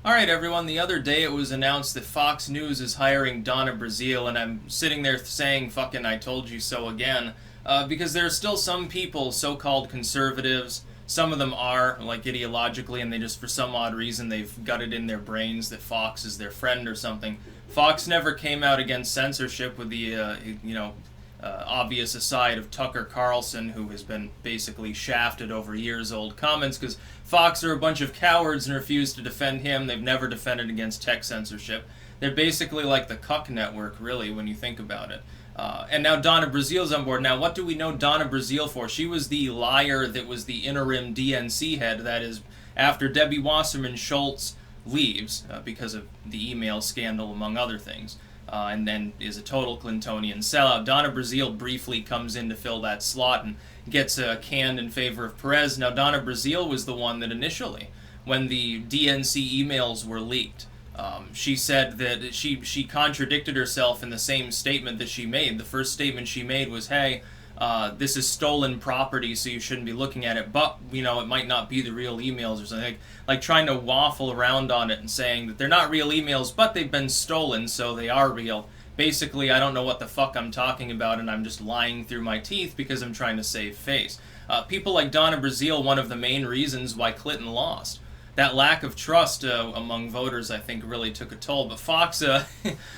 Alright everyone, the other day it was announced that Fox News is hiring Donna Brazile, and I'm sitting there saying, fucking I told you so again, because there are still some people, so-called conservatives, some of them are, like ideologically, and they just, for some odd reason, they've got it in their brains that Fox is their friend or something. Fox never came out against censorship with the, obvious aside of Tucker Carlson, who has been basically shafted over years-old comments because Fox are a bunch of cowards and refuse to defend him. They've never defended against tech censorship. They're basically like the cuck network, really, when you think about it. And now Donna Brazile's on board. Now, what do we know Donna Brazile for? She was the liar that was the interim DNC head, that is, after Debbie Wasserman Schultz leaves, because of the email scandal, among other things. And then is a total Clintonian sellout. Donna Brazile briefly comes in to fill that slot and gets canned in favor of Perez. Now, Donna Brazile was the one that initially, when the DNC emails were leaked, she said that she contradicted herself in the same statement that she made. The first statement she made was, hey, this is stolen property, so you shouldn't be looking at it, but, you know, it might not be the real emails or something. Like trying to waffle around on it and saying that they're not real emails, but they've been stolen, so they are real. Basically, I don't know what the fuck I'm talking about, and I'm just lying through my teeth because I'm trying to save face. People like Donna Brazile, one of the main reasons why Clinton lost. That lack of trust among voters, I think, really took a toll. But Fox,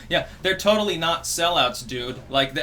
yeah, they're totally not sellouts, dude. Like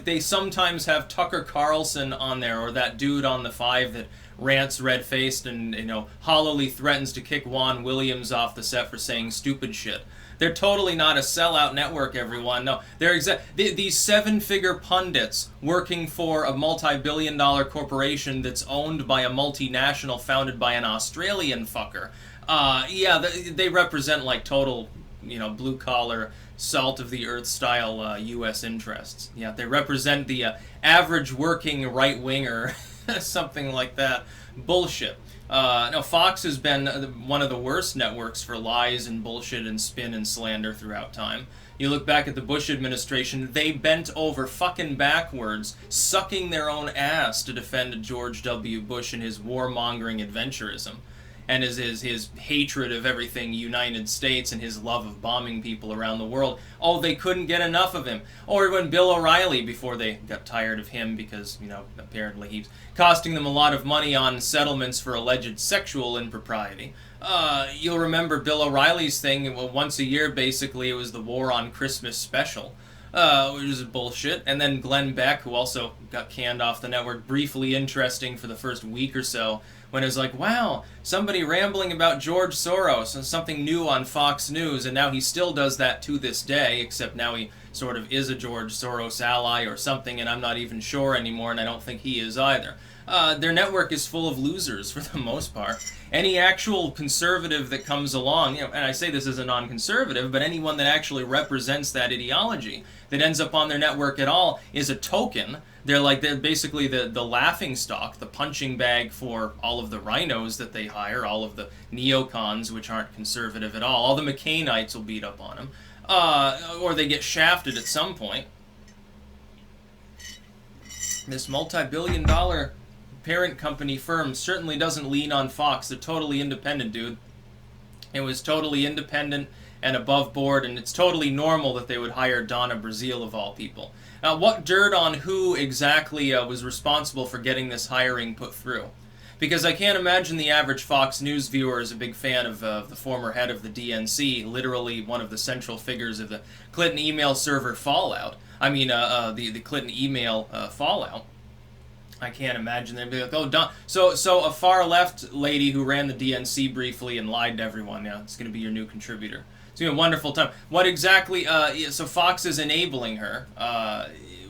they sometimes have Tucker Carlson on there, or that dude on the 5 that rants red-faced and, you know, hollowly threatens to kick Juan Williams off the set for saying stupid shit. They're totally not a sellout network, everyone. No, they're these 7-figure pundits working for a multi-billion-dollar corporation that's owned by a multinational founded by an Australian fucker. Yeah, they represent like total, you know, blue-collar, salt-of-the-earth style U.S. interests. Yeah, they represent the average working right-winger, something like that. Bullshit. No, Fox has been one of the worst networks for lies and bullshit and spin and slander throughout time. You look back at the Bush administration, they bent over fucking backwards, sucking their own ass to defend George W. Bush and his warmongering adventurism, and his hatred of everything United States and his love of bombing people around the world. Oh, they couldn't get enough of him. Or when Bill O'Reilly, before they got tired of him because, you know, apparently he's costing them a lot of money on settlements for alleged sexual impropriety. You'll remember Bill O'Reilly's thing, well, once a year, basically, it was the War on Christmas special. Which is bullshit. And then Glenn Beck, who also got canned off the network, briefly interesting for the first week or so, when it was like, wow, somebody rambling about George Soros and something new on Fox News, and now he still does that to this day, except now he sort of is a George Soros ally or something, and I'm not even sure anymore, and I don't think he is either. Their network is full of losers for the most part. Any actual conservative that comes along, you know, and I say this as a non-conservative, but anyone that actually represents that ideology that ends up on their network at all is a token. They're basically the laughing stock, the punching bag for all of the rhinos that they hire, all of the neocons, which aren't conservative at all. All the McCainites will beat up on them. Or they get shafted at some point. This multi-billion-dollar parent company firm certainly doesn't lean on Fox. They're totally independent, dude. It was totally independent and above board, and it's totally normal that they would hire Donna Brazile of all people. Now, what dirt on who exactly was responsible for getting this hiring put through? Because I can't imagine the average Fox News viewer is a big fan of the former head of the DNC, literally one of the central figures of the Clinton email server fallout. I mean, the Clinton email fallout. I can't imagine they'd be like, oh, Don. So a far left lady who ran the DNC briefly and lied to everyone. Yeah, it's going to be your new contributor. It's going to be a wonderful time. What exactly? So Fox is enabling her.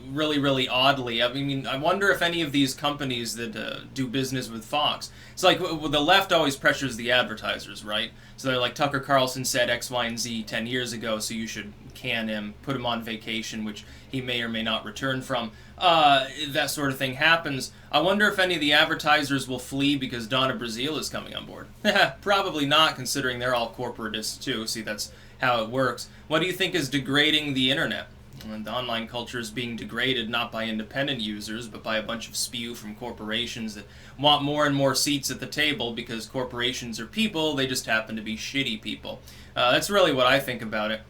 Really, really oddly. I mean, I wonder if any of these companies that do business with Fox, it's like the left always pressures the advertisers, right? So they're like, Tucker Carlson said X, Y, and Z 10 years ago, so you should can him, put him on vacation, which he may or may not return from. That sort of thing happens. I wonder if any of the advertisers will flee because Donna Brazile is coming on board. Probably not, considering they're all corporatists too. See, that's how it works. What do you think is degrading the internet? And the online culture is being degraded not by independent users, but by a bunch of spew from corporations that want more and more seats at the table because corporations are people, they just happen to be shitty people. That's really what I think about it.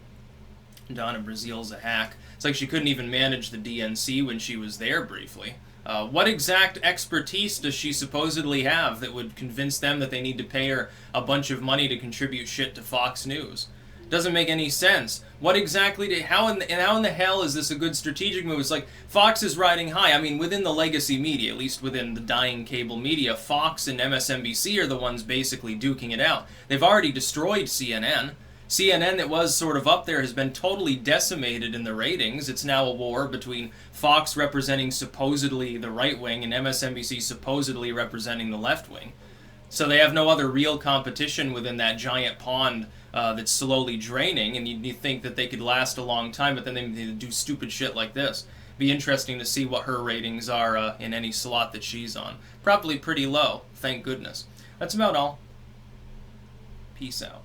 Donna Brazile's a hack. It's like she couldn't even manage the DNC when she was there briefly. What exact expertise does she supposedly have that would convince them that they need to pay her a bunch of money to contribute shit to Fox News? Doesn't make any sense. What exactly how in the hell is this a good strategic move? It's like Fox is riding high. I mean, within the legacy media, at least within the dying cable media, Fox and MSNBC are the ones basically duking it out. They've already destroyed CNN. CNN, that was sort of up there, has been totally decimated in the ratings. It's now a war between Fox representing supposedly the right wing and MSNBC supposedly representing the left wing. So they have no other real competition within that giant pond that's slowly draining, and you think that they could last a long time, but then they do stupid shit like this. Be interesting to see what her ratings are in any slot that she's on. Probably pretty low, thank goodness. That's about all. Peace out.